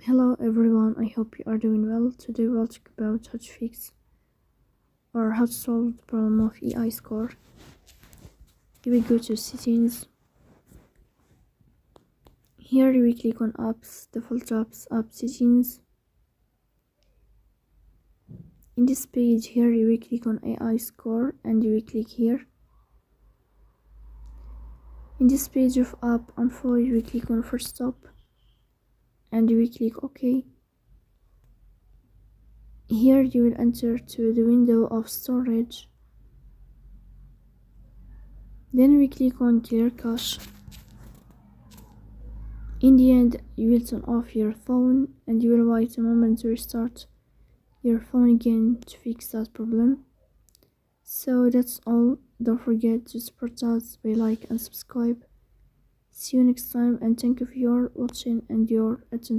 Hello everyone, I hope you are doing well. Today we'll talk about how to fix or how to solve the problem of AI score. You will go to settings. Here you will click on apps, default apps, app settings. In this page here you will click on AI score and you will click here. In this page of app info you will click on first stop and you will click OK. Here you will enter to the window of storage. Then we click on clear cache. In the end, you will turn off your phone and you will wait a moment to restart your phone again to fix that problem. So that's all. Don't forget to support us by like and subscribe. See you next time and thank you for your watching and your attention.